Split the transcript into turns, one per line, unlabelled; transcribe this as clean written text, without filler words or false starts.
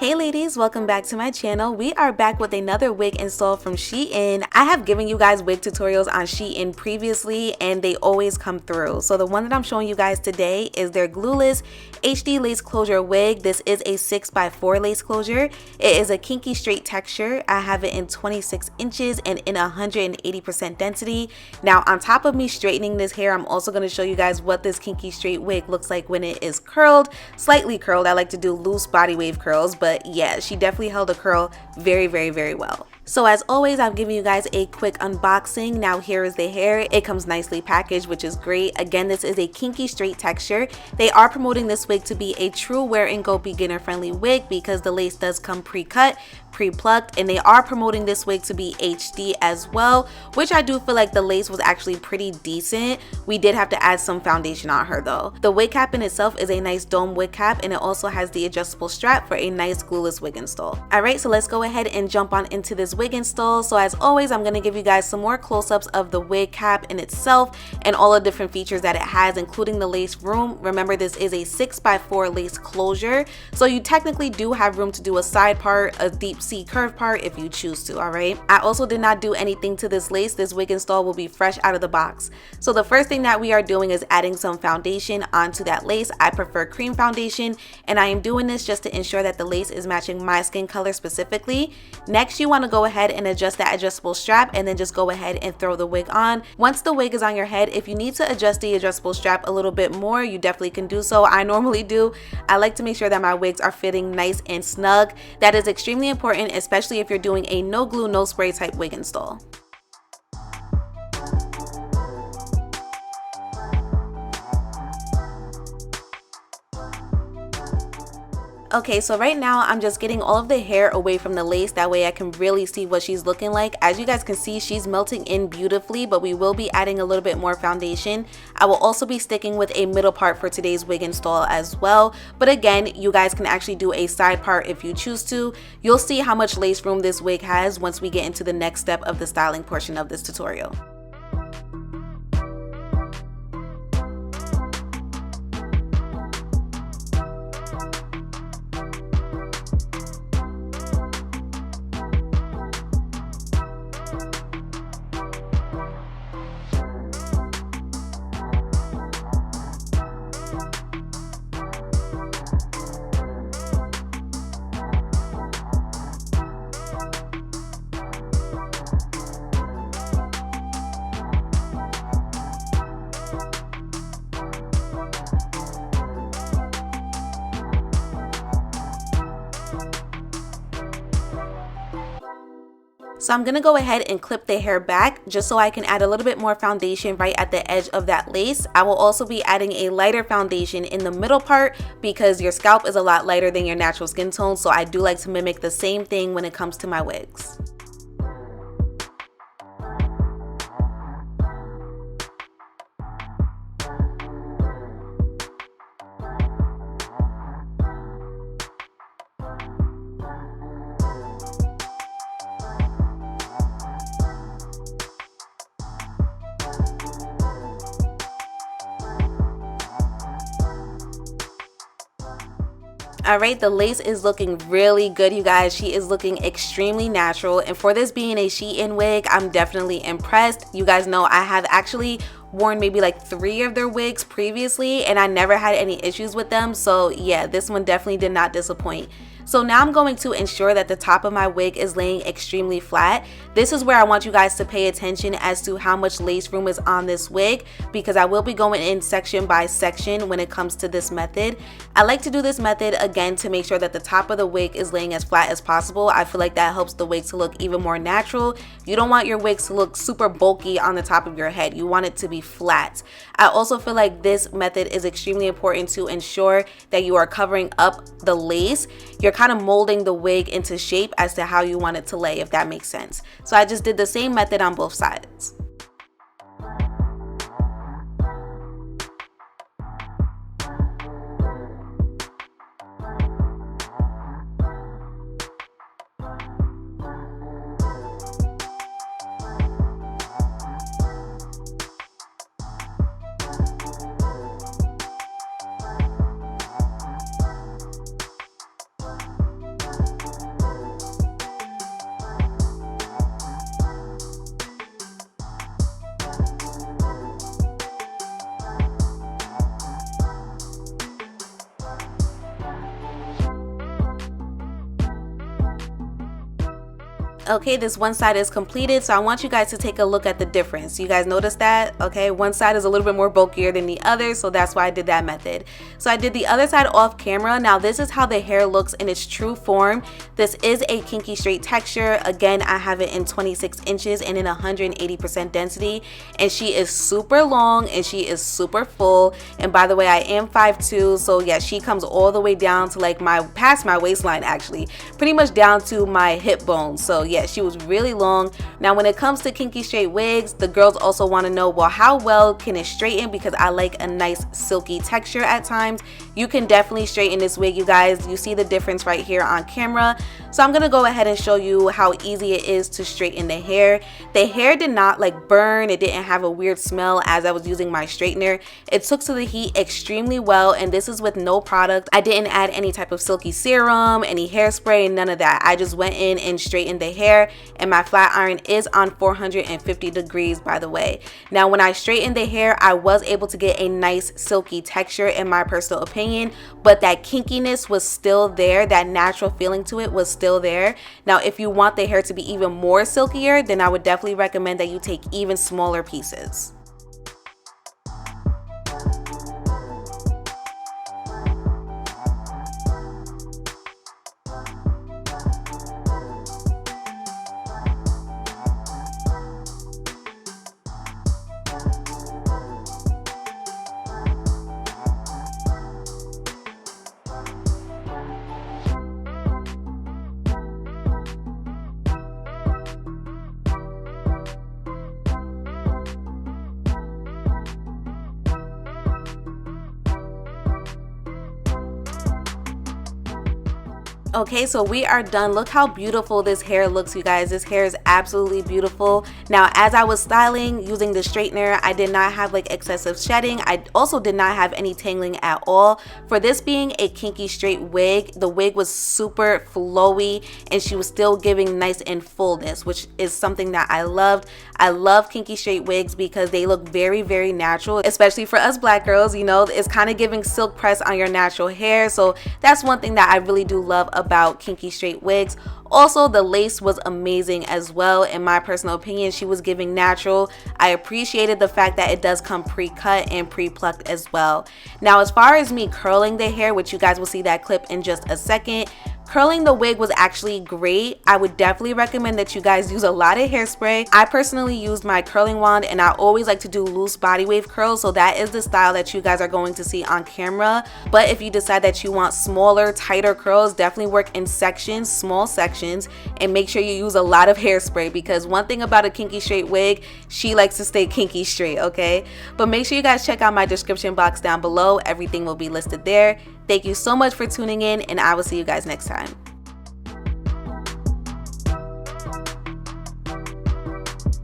Hey ladies, welcome back to my channel. We are back with another wig install from Shein. I have given you guys wig tutorials on Shein previously and they always come through. So the one that I'm showing you guys today is their Glueless HD lace closure wig. This is a 6x4 lace closure. It is a kinky straight texture. I have it in 26 inches and in 180% density. Now on top of me straightening this hair, I'm also going to show you guys what this kinky straight wig looks like when it is curled, slightly curled. I like to do loose body wave curls, but yeah, she definitely held a curl very well. So as always, I'm giving you guys a quick unboxing. Now here is the hair. It comes nicely packaged, which is great. Again, this is a kinky straight texture. They are promoting this wig to be a true wear and go beginner friendly wig because the lace does come pre-cut, pre-plucked, and they are promoting this wig to be HD as well, which I do feel like the lace was actually pretty decent. We did have to add some foundation on her though. The wig cap in itself is a nice dome wig cap, and it also has the adjustable strap for a nice glueless wig install. Alright, so let's go ahead and jump on into this wig install. So as always, I'm going to give you guys some more close-ups of the wig cap in itself and all the different features that it has, including the lace room. Remember, this is a 6x4 lace closure, so you technically do have room to do a side part, a deep C curve part if you choose to. All right, I also did not do anything to this lace. This wig install will be fresh out of the box. So the first thing that we are doing is adding some foundation onto that lace. I prefer cream foundation, and I am doing this just to ensure that the lace is matching my skin color specifically. Next, you want to go ahead and adjust that adjustable strap, and then just go ahead and throw the wig on. Once the wig is on your head, if you need to adjust the adjustable strap a little bit more, you definitely can do so. I normally do. I like to make sure that my wigs are fitting nice and snug. That is extremely important, especially if you're doing a no glue, no spray type wig install. Okay, so right now I'm just getting all of the hair away from the lace. That way I can really see what she's looking like. As you guys can see, she's melting in beautifully, but we will be adding a little bit more foundation. I will also be sticking with a middle part for today's wig install as well. But again, you guys can actually do a side part if you choose to. You'll see how much lace room this wig has once we get into the next step of the styling portion of this tutorial. So I'm going to go ahead and clip the hair back just so I can add a little bit more foundation right at the edge of that lace. I will also be adding a lighter foundation in the middle part because your scalp is a lot lighter than your natural skin tone, so I do like to mimic the same thing when it comes to my wigs. Alright, the lace is looking really good, you guys. She is looking extremely natural, and for this being a Shein wig, I'm definitely impressed. You guys know I have actually worn maybe like 3 of their wigs previously and I never had any issues with them, so yeah, this one definitely did not disappoint. So now I'm going to ensure that the top of my wig is laying extremely flat. This is where I want you guys to pay attention as to how much lace room is on this wig, because I will be going in section by section when it comes to this method. I like to do this method again to make sure that the top of the wig is laying as flat as possible. I feel like that helps the wig to look even more natural. You don't want your wigs to look super bulky on the top of your head. You want it to be flat. I also feel like this method is extremely important to ensure that you are covering up the lace. You're kind of molding the wig into shape as to how you want it to lay, if that makes sense. So I just did the same method on both sides. Okay, this one side is completed, so I want you guys to take a look at the difference. You guys notice that? Okay, one side is a little bit more bulkier than the other, so that's why I did that method. So I did the other side off camera. Now this is how the hair looks in its true form. This is a kinky straight texture. Again, I have it in 26 inches and in 180% density, and she is super long and she is super full. And by the way, I am 5'2", so yeah, she comes all the way down to like past my waistline, actually, pretty much down to my hip bone. So yeah, she was really long. Now when it comes to kinky straight wigs, the girls also want to know, well, how well can it straighten, because I like a nice silky texture at times. You can definitely straighten this wig, you guys. You see the difference right here on camera. So I'm gonna go ahead and show you how easy it is to straighten the hair. The hair did not like burn, it didn't have a weird smell as I was using my straightener. It took to the heat extremely well, and this is with no product. I didn't add any type of silky serum, any hairspray, none of that. I just went in and straightened the hair, and my flat iron is on 450 degrees, by the way. Now when I straightened the hair, I was able to get a nice silky texture in my personal opinion, but that kinkiness was still there. That natural feeling to it was still there. Now if you want the hair to be even more silkier, then I would definitely recommend that you take even smaller pieces. Okay, so we are done. Look how beautiful this hair looks, you guys. This hair is absolutely beautiful. Now, as I was styling using the straightener, I did not have like excessive shedding. I also did not have any tangling at all. For this being a kinky straight wig, the wig was super flowy and she was still giving nice and fullness, which is something that I loved. I love kinky straight wigs because they look very, very natural, especially for us black girls. You know, it's kind of giving silk press on your natural hair. So that's one thing that I really do love about kinky straight wigs. Also, the lace was amazing as well. In my personal opinion, she was giving natural. I appreciated the fact that it does come pre-cut and pre-plucked as well. Now, as far as me curling the hair, which you guys will see that clip in just a second, curling the wig was actually great. I would definitely recommend that you guys use a lot of hairspray. I personally used my curling wand, and I always like to do loose body wave curls, so that is the style that you guys are going to see on camera. But if you decide that you want smaller, tighter curls, definitely work in sections, small sections, and make sure you use a lot of hairspray, because one thing about a kinky straight wig, she likes to stay kinky straight, okay? But make sure you guys check out my description box down below. Everything will be listed there. Thank you so much for tuning in, and I will see you guys next time.